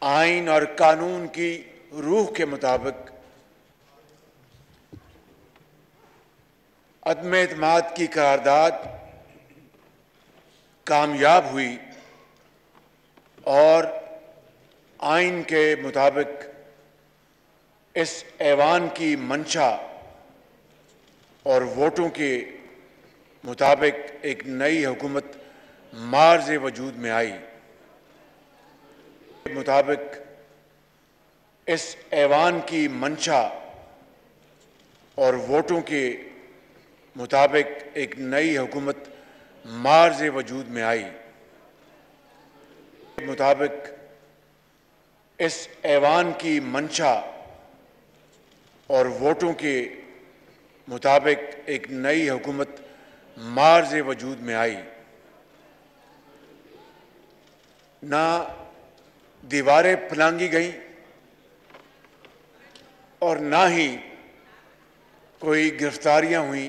आइन और कानून की रूह के मुताबिक अदम एतमाद की करारदाद कामयाब हुई और आइन के मुताबिक इस ऐवान की मंशा और वोटों के मुताबिक एक नई हुकूमत मार्ज़ वजूद में आई। मुताबिक इस ऐवान की मंशा और वोटों के मुताबिक एक नई हुकूमत मार्ज़ वजूद में आई। मुताबिक इस ऐवान की मंशा और वोटों के मुताबिक एक नई हुकूमत मार्ज़ वजूद में आई। ना दीवारें फलांगी गईं और ना ही कोई गिरफ्तारियां हुई